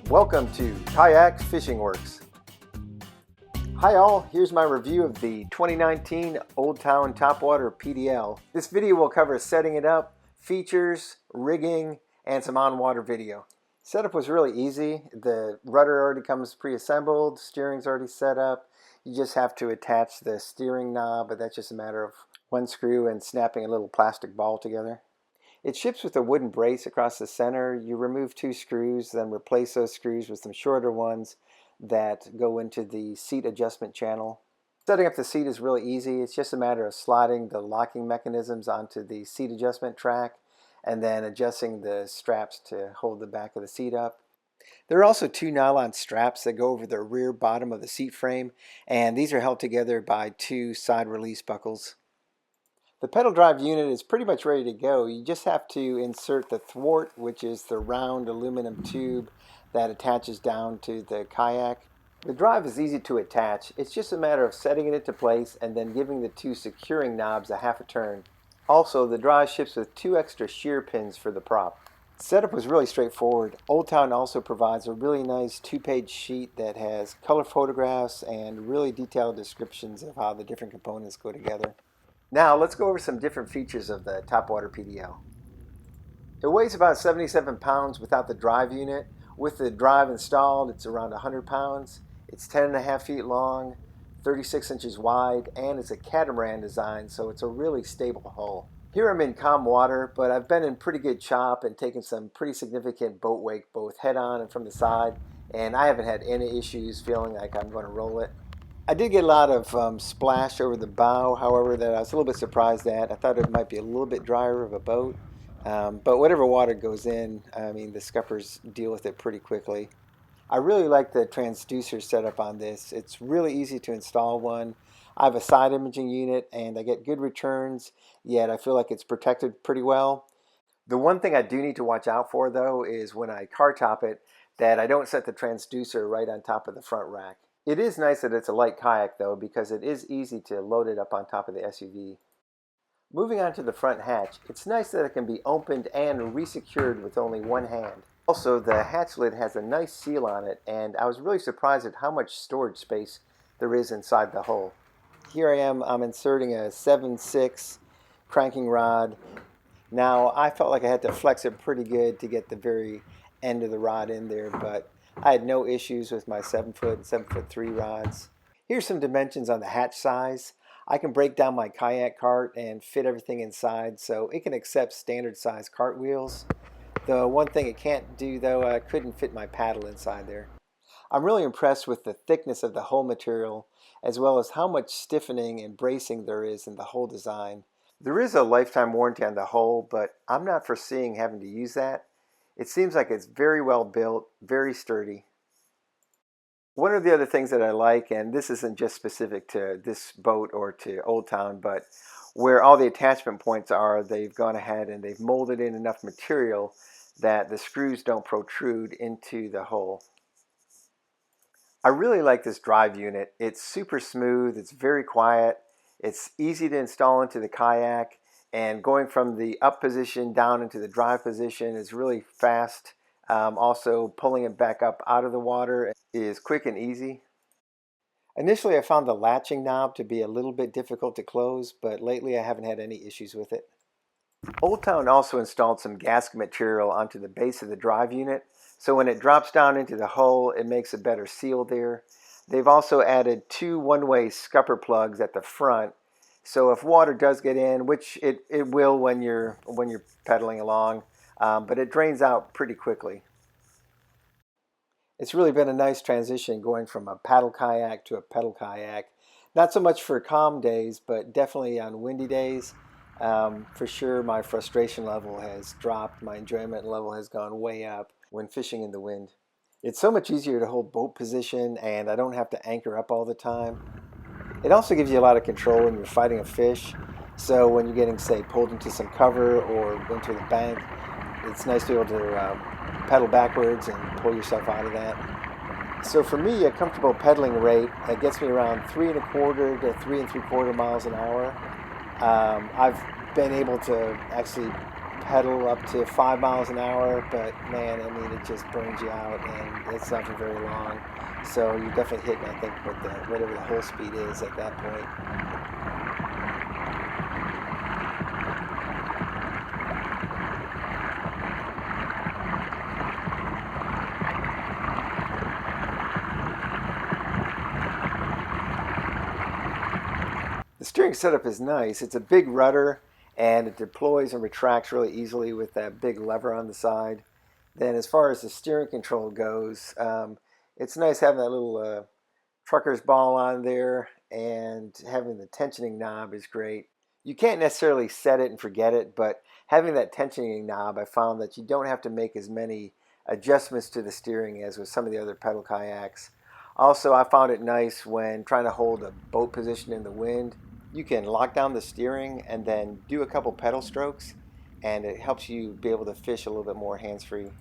Welcome to Kayak Fishing Works. Hi all, here's my review of the 2019 Old Town Topwater PDL. This video will cover setting it up, features, rigging, and some on-water video. Setup was really easy. The rudder already comes pre-assembled, steering's already set up. You just have to attach the steering knob, but that's just a matter of one screw and snapping a little plastic ball together. It ships with a wooden brace across the center. You remove 2 screws, then replace those screws with some shorter ones that go into the seat adjustment channel. Setting up the seat is really easy. It's just a matter of sliding the locking mechanisms onto the seat adjustment track and then adjusting the straps to hold the back of the seat up. There are also 2 nylon straps that go over the rear bottom of the seat frame, and these are held together by 2 side release buckles. The pedal drive unit is pretty much ready to go. You just have to insert the thwart, which is the round aluminum tube that attaches down to the kayak. The drive is easy to attach. It's just a matter of setting it into place and then giving the 2 securing knobs a half a turn. Also, the drive ships with 2 extra shear pins for the prop. Setup was really straightforward. Old Town also provides a really nice 2-page sheet that has color photographs and really detailed descriptions of how the different components go together. Now let's go over some different features of the Topwater PDL. It weighs about 77 pounds without the drive unit. With the drive installed, it's around 100 pounds. It's 10.5 feet long, 36 inches wide, and it's a catamaran design, so it's a really stable hull. Here I'm in calm water, but I've been in pretty good chop and taken some pretty significant boat wake both head on and from the side, and I haven't had any issues feeling like I'm going to roll it. I did get a lot of splash over the bow, however, that I was a little bit surprised at. I thought it might be a little bit drier of a boat, but whatever water goes in, I mean, the scuppers deal with it pretty quickly. I really like the transducer setup on this. It's really easy to install one. I have a side imaging unit and I get good returns, yet I feel like it's protected pretty well. The one thing I do need to watch out for, though, is when I car top it, that I don't set the transducer right on top of the front rack. It is nice that it's a light kayak, though, because it is easy to load it up on top of the SUV. Moving on to the front hatch, it's nice that it can be opened and resecured with only one hand. Also, the hatch lid has a nice seal on it, and I was really surprised at how much storage space there is inside the hull. Here I am, I'm inserting a 7/6 cranking rod. Now, I felt like I had to flex it pretty good to get the very end of the rod in there, but I had no issues with my 7-foot and 7'3" rods. Here's some dimensions on the hatch size. I can break down my kayak cart and fit everything inside, so it can accept standard size cartwheels. The one thing it can't do, though, I couldn't fit my paddle inside there. I'm really impressed with the thickness of the hull material, as well as how much stiffening and bracing there is in the hull design. There is a lifetime warranty on the hull, but I'm not foreseeing having to use that. It seems like it's very well built, very sturdy. One of the other things that I like, and this isn't just specific to this boat or to Old Town, but where all the attachment points are, they've gone ahead and they've molded in enough material that the screws don't protrude into the hull. I really like this drive unit. It's super smooth, it's very quiet, it's easy to install into the kayak, and going from the up position down into the drive position is really fast. Also, pulling it back up out of the water is quick and easy. Initially, I found the latching knob to be a little bit difficult to close, but lately I haven't had any issues with it. Old Town also installed some gasket material onto the base of the drive unit, so when it drops down into the hull, it makes a better seal there. They've also added 2 one-way scupper plugs at the front, so if water does get in, which it will when you're pedaling along, but it drains out pretty quickly. It's really been a nice transition going from a paddle kayak to a pedal kayak. Not so much for calm days, but definitely on windy days. For sure, my frustration level has dropped. My enjoyment level has gone way up when fishing in the wind. It's so much easier to hold boat position, and I don't have to anchor up all the time. It also gives you a lot of control when you're fighting a fish. So when you're getting, say, pulled into some cover or into the bank, it's nice to be able to pedal backwards and pull yourself out of that. So for me, a comfortable pedaling rate gets me around 3.25 to 3 3/4 miles an hour. I've been able to actually pedal up to 5 miles an hour, but man, I mean, it just burns you out, and it's not for very long. So you're definitely hitting, I think, with whatever the whole speed is at that point. The steering setup is nice. It's a big rudder, and it deploys and retracts really easily with that big lever on the side. Then as far as the steering control goes, it's nice having that little trucker's ball on there, and having the tensioning knob is great. You can't necessarily set it and forget it, but having that tensioning knob, I found that you don't have to make as many adjustments to the steering as with some of the other pedal kayaks. Also, I found it nice when trying to hold a boat position in the wind. You can lock down the steering and then do a couple pedal strokes, and it helps you be able to fish a little bit more hands-free.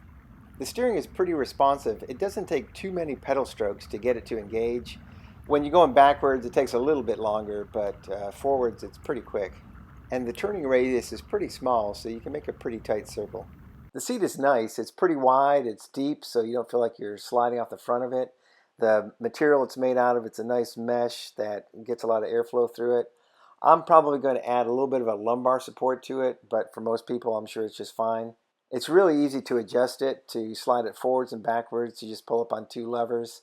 The steering is pretty responsive. It doesn't take too many pedal strokes to get it to engage. When you're going backwards, it takes a little bit longer, but forwards, it's pretty quick. And the turning radius is pretty small, so you can make a pretty tight circle. The seat is nice. It's pretty wide, it's deep, so you don't feel like you're sliding off the front of it. The material it's made out of, it's a nice mesh that gets a lot of airflow through it. I'm probably going to add a little bit of a lumbar support to it, but for most people, I'm sure it's just fine. It's really easy to adjust it, to slide it forwards and backwards. You just pull up on 2 levers.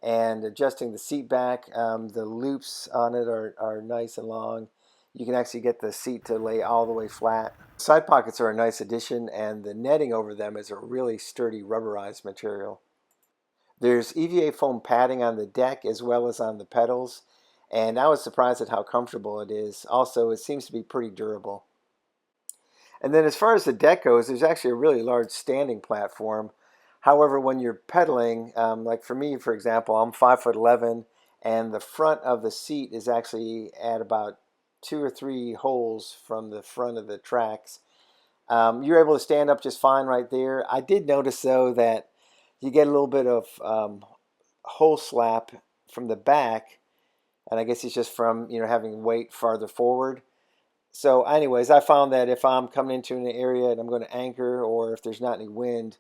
And adjusting the seat back, the loops on it are nice and long. You can actually get the seat to lay all the way flat. Side pockets are a nice addition, and the netting over them is a really sturdy rubberized material. There's EVA foam padding on the deck as well as on the pedals, and I was surprised at how comfortable it is. Also, it seems to be pretty durable. And then as far as the deck goes, there's actually a really large standing platform. However, when you're pedaling, like for me, for example, I'm 5'11", and the front of the seat is actually at about 2 or 3 holes from the front of the tracks. You're able to stand up just fine right there. I did notice, though, that you get a little bit of hole slap from the back, and I guess it's just from having weight farther forward. So anyways, I found that if I'm coming into an area and I'm going to anchor, or if there's not any wind,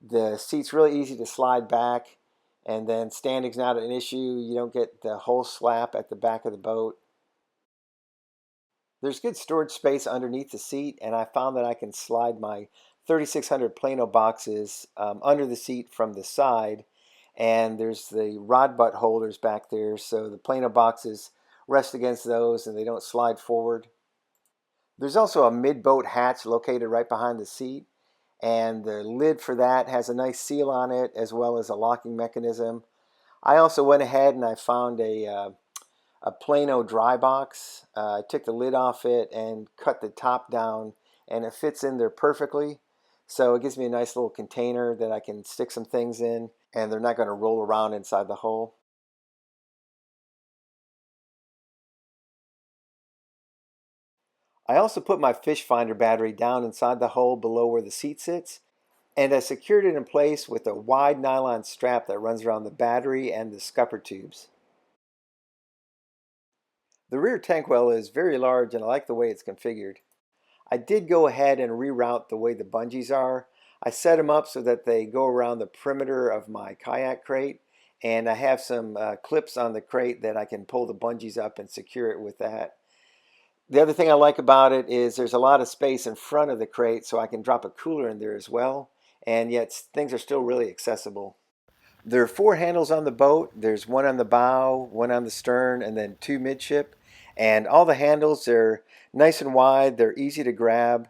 the seat's really easy to slide back, and then standing's not an issue. You don't get the whole slap at the back of the boat. There's good storage space underneath the seat, and I found that I can slide my 3600 Plano boxes under the seat from the side, and there's the rod butt holders back there, so the Plano boxes rest against those and they don't slide forward. There's also a mid-boat hatch located right behind the seat, and the lid for that has a nice seal on it as well as a locking mechanism. I also went ahead and I found a Plano dry box. I took the lid off it and cut the top down, and it fits in there perfectly. So it gives me a nice little container that I can stick some things in, and they're not going to roll around inside the hole. I also put my fish finder battery down inside the hole below where the seat sits, and I secured it in place with a wide nylon strap that runs around the battery and the scupper tubes. The rear tank well is very large, and I like the way it's configured. I did go ahead and reroute the way the bungees are. I set them up so that they go around the perimeter of my kayak crate, and I have some clips on the crate that I can pull the bungees up and secure it with that. The other thing I like about it is there's a lot of space in front of the crate, so I can drop a cooler in there as well, and yet things are still really accessible. There are 4 handles on the boat. There's one on the bow, one on the stern, and then 2 midship. And all the handles, they're nice and wide. They're easy to grab.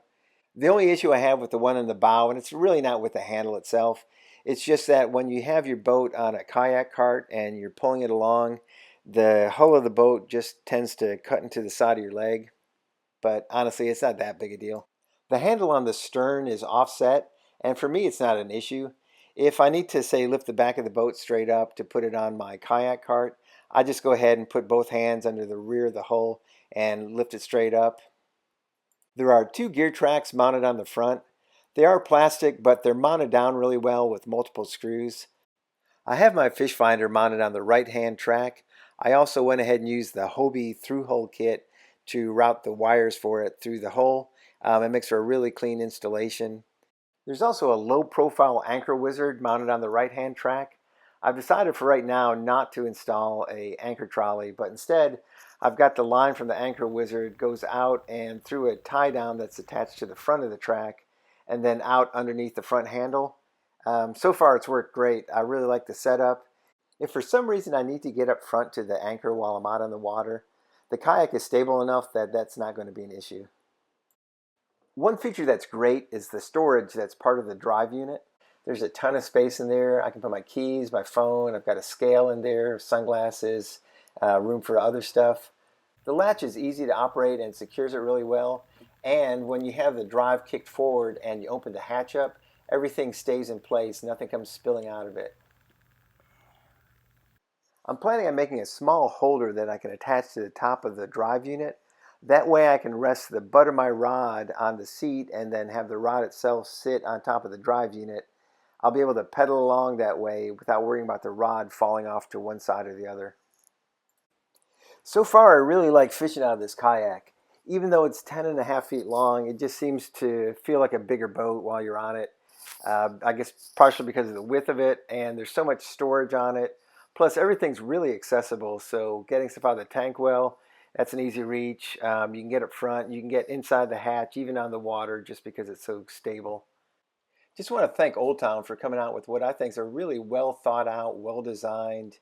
The only issue I have with the one on the bow, and it's really not with the handle itself, it's just that when you have your boat on a kayak cart and you're pulling it along, the hull of the boat just tends to cut into the side of your leg. But honestly, it's not that big a deal. The handle on the stern is offset, and for me, it's not an issue. If I need to, say, lift the back of the boat straight up to put it on my kayak cart, I just go ahead and put both hands under the rear of the hull and lift it straight up. There are 2 gear tracks mounted on the front. They are plastic, but they're mounted down really well with multiple screws. I have my fish finder mounted on the right-hand track. I also went ahead and used the Hobie through-hole kit to route the wires for it through the hole. It makes for a really clean installation. There's also a low profile anchor wizard mounted on the right hand track. I've decided for right now not to install a anchor trolley, but instead I've got the line from the anchor wizard goes out and through a tie down that's attached to the front of the track and then out underneath the front handle. So far it's worked great. I really like the setup. If for some reason I need to get up front to the anchor while I'm out on the water, the kayak is stable enough that that's not going to be an issue. One feature that's great is the storage that's part of the drive unit. There's a ton of space in there. I can put my keys, my phone, I've got a scale in there, sunglasses, room for other stuff. The latch is easy to operate and secures it really well. And when you have the drive kicked forward and you open the hatch up, everything stays in place, nothing comes spilling out of it. I'm planning on making a small holder that I can attach to the top of the drive unit. That way I can rest the butt of my rod on the seat and then have the rod itself sit on top of the drive unit. I'll be able to pedal along that way without worrying about the rod falling off to one side or the other. So far I really like fishing out of this kayak. Even though it's 10.5 feet long, it just seems to feel like a bigger boat while you're on it. I guess partially because of the width of it, and there's so much storage on it. Plus, everything's really accessible, so getting stuff out of the tank well, that's an easy reach. You can get up front, you can get inside the hatch, even on the water, just because it's so stable. Just want to thank Old Town for coming out with what I think is a really well thought out, well designed,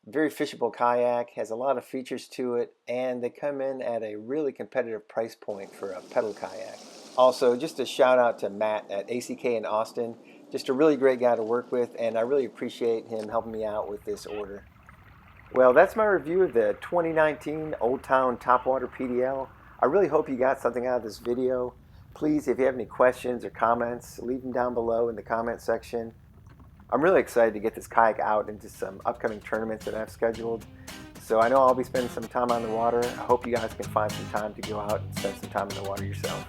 very fishable kayak. Has a lot of features to it, and they come in at a really competitive price point for a pedal kayak. Also, just a shout out to Matt at ACK in Austin. Just a really great guy to work with, and I really appreciate him helping me out with this order. Well, that's my review of the 2019 Old Town Topwater PDL. I really hope you got something out of this video. Please, if you have any questions or comments, leave them down below in the comment section. I'm really excited to get this kayak out into some upcoming tournaments that I've scheduled. So I know I'll be spending some time on the water. I hope you guys can find some time to go out and spend some time in the water yourself.